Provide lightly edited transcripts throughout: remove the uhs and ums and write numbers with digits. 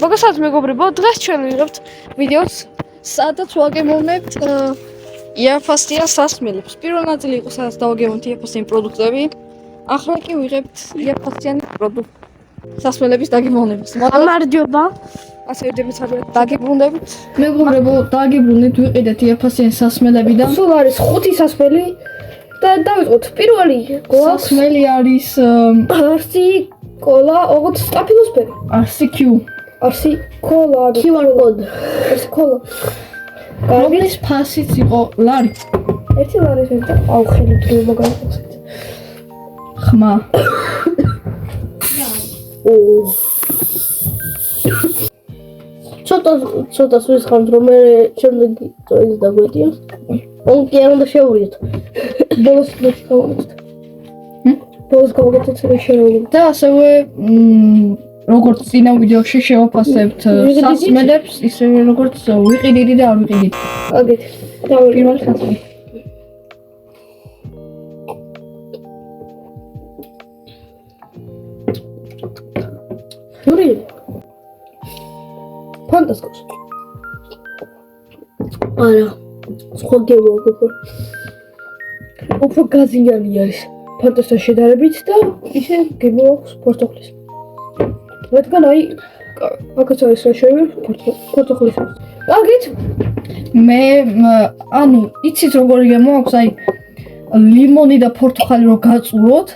მოგესალმებით მეგობრებო, დღეს ჩვენ ვიღებთ ვიდეოს, სადაც ვაგემოვნებთ იაფასტიან სასმელებს. პირველ ნაწილი იყო, სადაც დავაგემოვნებთ იაფასტიანი პროდუქტები. ახლა კი ვიღებთ იაფასტიანი სასმელების დაგემოვნებას. გამარჯობა. ასე ვიდეოც დაგემოვნებთ. მეგობრებო, დაგიბრუნდით, ვიყიდეთ იაფასტიანი სასმელები და სულ არის 5 სასმელი და დავიწყოთ. პირველი სასმელი არის არსი კოლა, ოღონდ სტაფილოსფერი. არსი Q. არსი კოლა, QR code. არსი კოლა. რომლის ფასიც იყო ლარი. ერთი ლარი და აუ ხელი დრო მაგალითად. ხმა. ცოტა ვისხამთ რომ მე შემდეგი წოის დაგვეტია. ონკი არ უნდა შევურიოთ. ბოლოს გავაკეთეთ. ბოლოს გავაკეთეთ შევურიოთ. და ასევე როგორც წინა ვიდეოში შევაფასებთ სასმელებს, ისევე როგორც ვიყიდით და არ ვიყიდით. აგეთ. დავი პირველი სასმელი. ორი ფანტასტიკოს. არა, სხვა გემოვაგებო. უფრო გაზიანი არის ფანტასტიკოს შედარებით და ისე გემოვაქვს პორტოხლის. რადგან აი აქაც არის რა შეიძლება პორტოხლის. აგეთ მე ანუ იცით როგორი გემოაქვს, აი ლიმონი და პორტოხალი რო გაწუროთ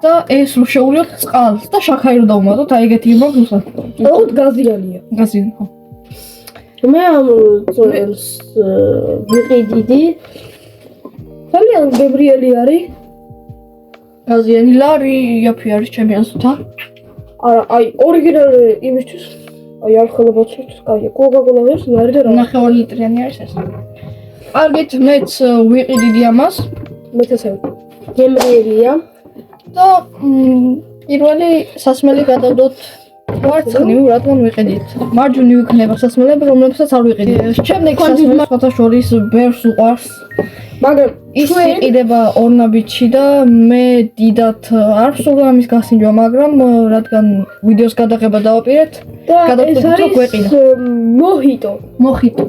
და ეს რო შევურიოთ წყალს და შაქარი რო დავუმატოთ, აი ეგეთი გემოაქვს უბრალოდ. ოღონდ გაზიანი. გაზიანი, ხო. მე ამ წელს ვიყიდი. ძალიან გემრიელი არის. გაზიანი ლარი იაფი არის ჩემი აზრით. არა, აი ორიგინალი იმისთვის, აი არხელებაცისთვის, კაია, კოკა-კოლა ვერს ლარი და რა. 9 ლიტრიანი არის ეს. კარგით, მეც ვიყიდიდი ამას მეც ასე. გემრიელია. და პირველი სასმელი გადავდოთ ვარცხნივ, რადგან ვიყიდით. მარჯვნივ იქნება სასმელები, რომლებსაც არ ვიყიდით. შემდეგ სასმელი სხვათა შორის ბევრს უყვარს. მაგრამ ის იყიდება ორნაბიჩი და მე დიდად არ ვსურდა ამის გასინჯვა, მაგრამ რადგან ვიდეოს გადაღება დავაპირეთ, ეს არის მოჰიტო. მოხიტო.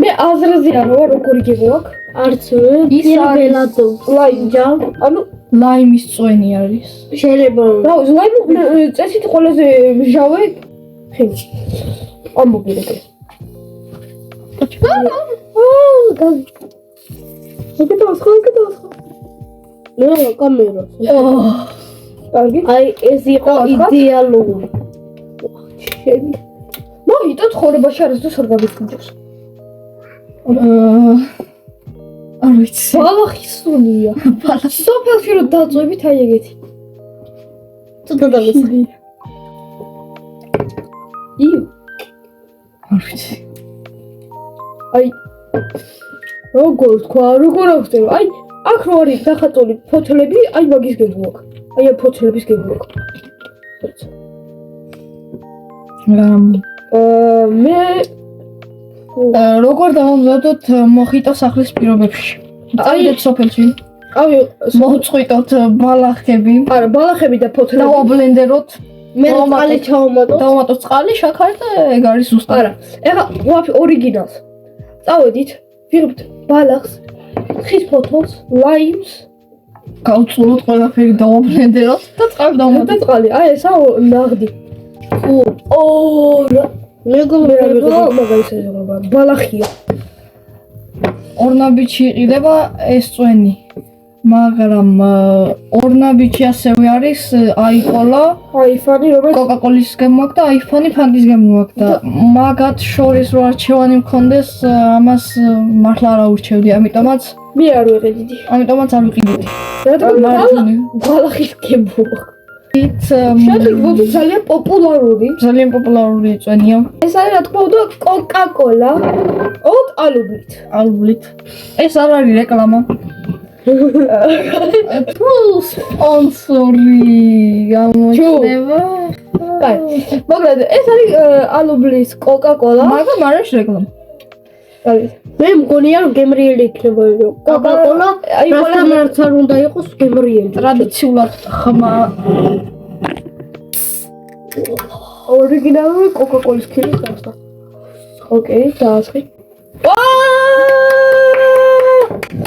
მე აზრზე არ ვარ, როგორი გემოაქვს. არც ის არის ლაიმჯა. ანუ ლაიმის წვენი არის. შეიძლება რა ლაიმი წესით ყველაზე მჟავე ხილი. ამბობილები. გაგდოს. ნუ კამერა. კარგი. აი ეს იყო იდეალური. შენი. მოიტო ცხოვრებაში არასდროს არ გაგიწყინჯოს. არ ვიცი. ბალახისუნია. სოფელში რო დაწვევით აი ეგეთი. ცოტა დავიწყე. არ ვიცი. აი როგორ თქვა, როგორ ახსენე? აი აქ რო არის დახატული ფოთლები, აი მაგის გემოაქვს. აი ამ ფოთლების გემოაქვს. მე როგორ დავამზადოთ მოხიტო სახლის პირობებში? წავიდეთ სოფელში. აი მოუწყვიტოთ ბალახები. არა, ბალახები და ფოთლები. დავაბლენდეროთ. მე წყალი ჩავამატოთ. დავამატოთ წყალი, შაქარი და ეგ არის ზუსტად. არა, ეხლა ვაფი ორიგინალს. წავედით, ვიღებთ ბალახს, ხის ფოთოლს, ლაიმს, გავწულოთ ყველაფერი, დავაბლენდეროთ და წყალი და დავამატოთ. წყალი. აი ესა ნაღდი. მეგობრებო, მაგალითად ბალახია. ორნაბიჩი იყიდება ეს წვენი. მაგრამ ორნაბიჩი ასევე არის აიკოლა, აიფანი რომელიც კოკა-კოლის გემოაქვს და აიფანი ფანტის გემოაქვს და მაგათ შორის რო არჩევანი მქონდეს, ამას მართლა არ აურჩევდი, ამიტომაც მე არ ვიყიდი. არ ვიყიდით. რადგან ბალახის გემოაქვს. შეგვიძლია ძალიან პოპულარული. ძალიან პოპულარული წვენია. ეს არის რა თქმა უნდა კოკა-კოლა. ოღონდ ალუბლით. ეს არ არის რეკლამა. სპონსორი გამოჩნდება. მაგრამ ეს არის ალუბლის კოკა-კოლა. მაგრამ არ არის რეკლამა. მე მგონია რომ გემრიელი იქნება კოკა-კოლა. აი ყველამ არ უნდა იყოს გემრიელი. ტრადიციულად ხმა ორიგინალური კოკაკოლის ქილის გასვლა. ოკეი, დაასხი.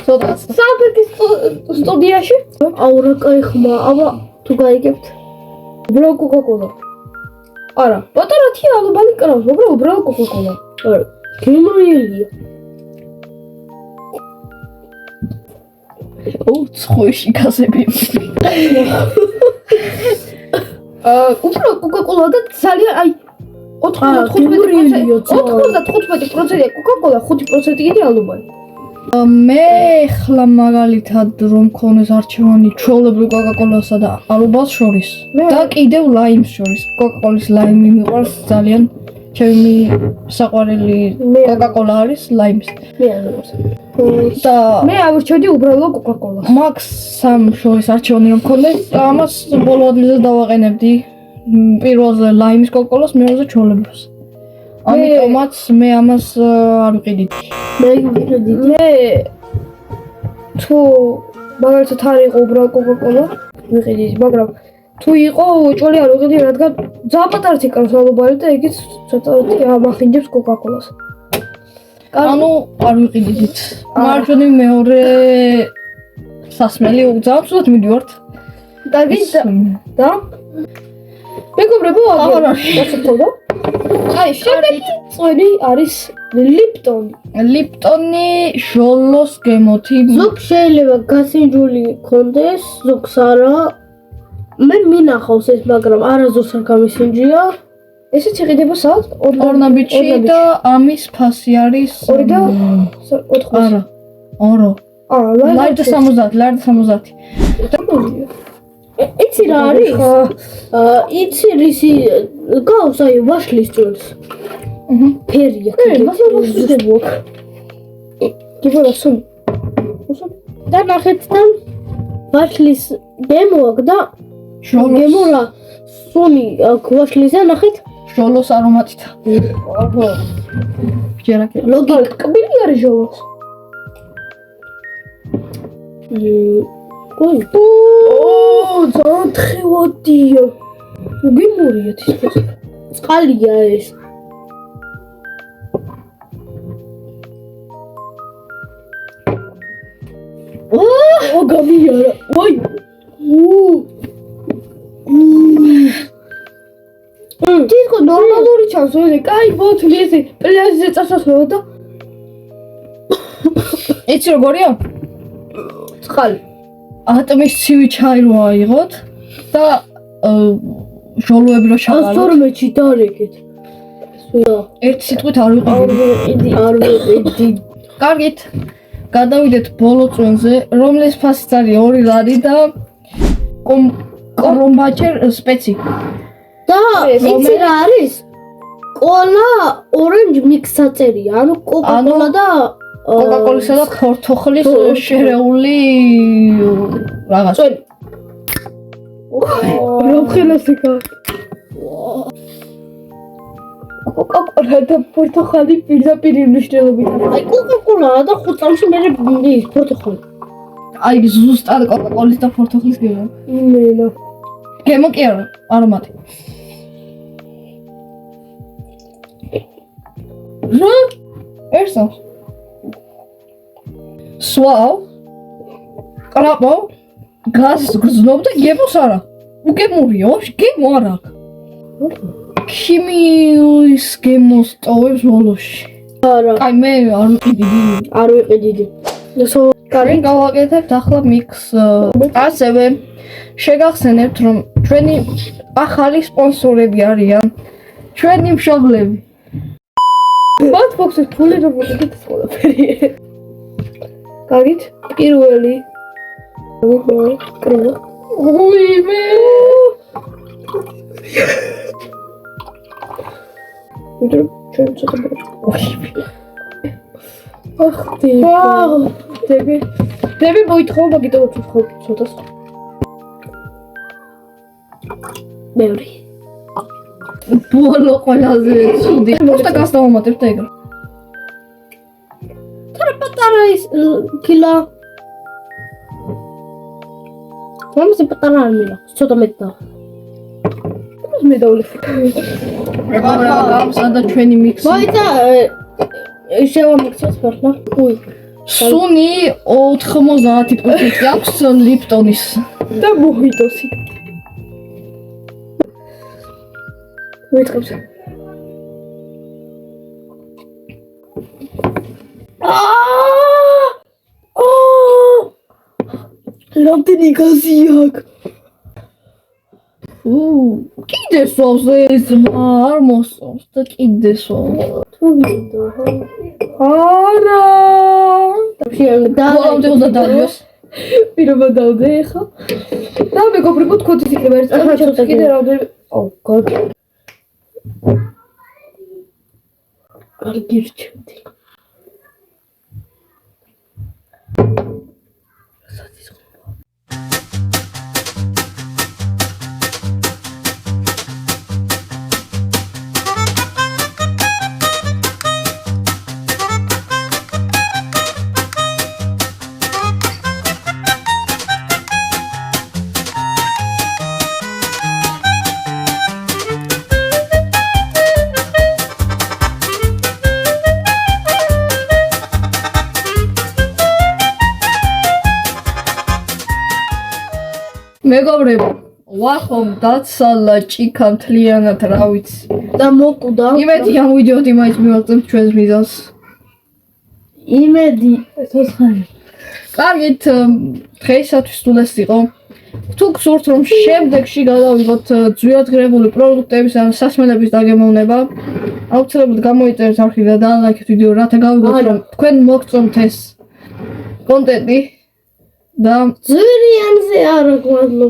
ცოტას. საფრიკის სტუდიაში? აუ რა კაი ხმა, აბა თუ გაიგებთ. უბრალოდ კოკაკოლა. არა, პატარა თია ალბანი კრავს, მაგრამ უბრალოდ კოკაკოლა. არა, გემრიელია. ცხოში გაზები. უბრალოდ კოკაკოლა და ძალიან აი 95%-ია კოკაკოლა, 5% კიდე ალბანი. მე ხლა მაგალითად რომ მქონდეს არჩევანი ჩვეულებრივ კოკაკოლასა და ალუბას შორის და კიდევ ლაიმს შორის. კოკაკოლის ლაიმი მიყვარს ძალიან. ჩემი საყვარელი კოკაკოლა არის ლაიმის. მე არ მიყვარს. და მე ავირჩევდი უბრალოდ კოკაკოლას. მაქს სამ შორის არჩევანი რომ მქონდეს, ამას ბოლო ადგილზე დავაყენებდი. პირველზე ლაიმის კოკაკოლას, მეორეზე ჩვეულებრივს. ამიტომაც მე ამას არ ვიყიდით. მე თუ მაგალითად არ იყო უბრალოდ კოკაკოლა, ვიყიდით, მაგრამ თუ იყო ჭველი არ ვიყიდი, რადგან ძალიან პატარა თიკავს ალბანი და იგიც ცოტა ამახინჯებს კოკაკოლას. ანუ არ ვიყიდით. მარჯვენა მეორე სასმელი ძალიან ცუდად მიდივართ. და მეგობრებო, აღარ გასაგებია. აი, შემდეგი წვენი არის ლიპტონი. ლიპტონი ჟოლოს გემოთი. ზოგ შეიძლება გასინჯული კონდეს, ზოგს არა. მე მინახავს ეს, მაგრამ არასდროს არ გამისინჯია. ესეც იყიდება საათ? ორნაბიჩი და ამის ფასი არის 2 და 4. არა. ორო. ლარდა 70, ლარდა 70. იცი რა არის? იცი რისი გავს აი ვაშლის წელს. ფერია. მასე ვაშლი ვოქ. გიბოლა სულ. და ნახეთთან ვაშლის გემოაკ და გემორა სუნი ვაშლიზე ნახეთ ჟოლოს არომატით. აჰა. ჯერა კი. ლოგიკა კბილი არის ჟოლოს. ой ძალიან თხევადია უგიმურია თითქოს წყალია ეს ო გამიარა ой თითქოს ნორმალური ჩანს ეს კაი ბოთლი ეს პლაზზე წასასვლელად და იცი როგორია? წყალი ატომის ცივი ჩაი რო აიღოთ და ჟოლოები რო შაყალოთ. 12-ში დარეკეთ. ერთ სიტყვით არ ვიყიდი. არ ვიყიდი. კარგით. გადავიდეთ ბოლო წვენზე, რომლის ფასიც არის 2 ლარი და კრომბაჩერ სპეცი. და იცი რა არის? კოლა ორენჯ მიქსს აწერია. ანუ კოკაკოლა და კოკაკოლისა და ფორთოხლის შერეული რაღაც. რა ხელასიკა. კოკაკოლა და ფორთოხალი პირდაპირ მნიშვნელობით. აი კოკაკოლა და 5 წამში მე ის ფორთოხალი. აი ზუსტად კოკაკოლის და ფორთოხლის გემო. მენა. გემო კი არა, არომატი. რა? ერთსა სვავ კრაპო გაზს გრძნობ და გემოს არა უგემურია გემო არა ქიმიის გემოს ტოვებს ბოლოში არა აი მე არ ვიყიდი კარგი გავაკეთებთ ახლა მიქსს ასევე შეგახსენებთ რომ ჩვენი ახალი სპონსორები არიან ჩვენი მშობლები ბოთბოქსის ფული რომ მოგიდეთ ყველაფერი კარგით პირველი კრევა უიმე ვიდრე ჩვენ ცოტა ახ დები მოითხოვ მაგიტო ვთხოვ ცოტას მეორე ბოლო ყველაზე ცუდი просто გასდავამატებ და ეგრე პატარა ის კილა რამზე პატარა არ მილა ცოტა მეტდა მე დავლე. გამსადა ჩვენი მიქსი. მოიცა შევამიქცეთ ფერხლა. უი. სუნი 90% აქვს ლიპტონის. და მოიტოსი. მოიწყებს. რამდენი გაზი აქვს? კიდე სვავს ეს არ მოსწონს და კიდე სვავს. თუ ვიდო. არა. და ბოლომდე უნდა დავიოს. პირობა დავდე ხო? და მეგობრებო თქოთ ის იქნება ერთ წუთში კიდე რამდენი Oh god. არ გირჩევდი. მეგობრებო, ვახომ დაცალა ჭიქა მთლიანად რა ვიცი. და მოკვდა. იმედი გამოვიდიოთ იმაიც მივაღწევთ ჩვენს მიზანს. იმედი ცოცხალი. კარგით, დღეისათვის თუ ეს იყო. თუ გსურთ რომ შემდეგში გადავიღოთ ძვირადღირებული პროდუქტების ან სასმელების დაგემოვნება, აუცილებლად გამოიწერეთ არხი და დაალაიქეთ ვიდეო, რათა გავიგოთ რომ თქვენ მოგწონთ ეს კონტენტი და ძვირიანზე არ გვაძლო.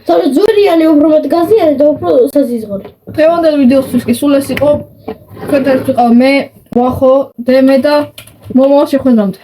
თორე ძვირიანი უფრო მეტ გაზიანი და უფრო საზიზღორი. დღევანდელ ვიდეოსთვის კი სულ ეს იყო. თქვენთან ვიყავ მე, ვახო, დემე და მომავალ შეხვედრამდე.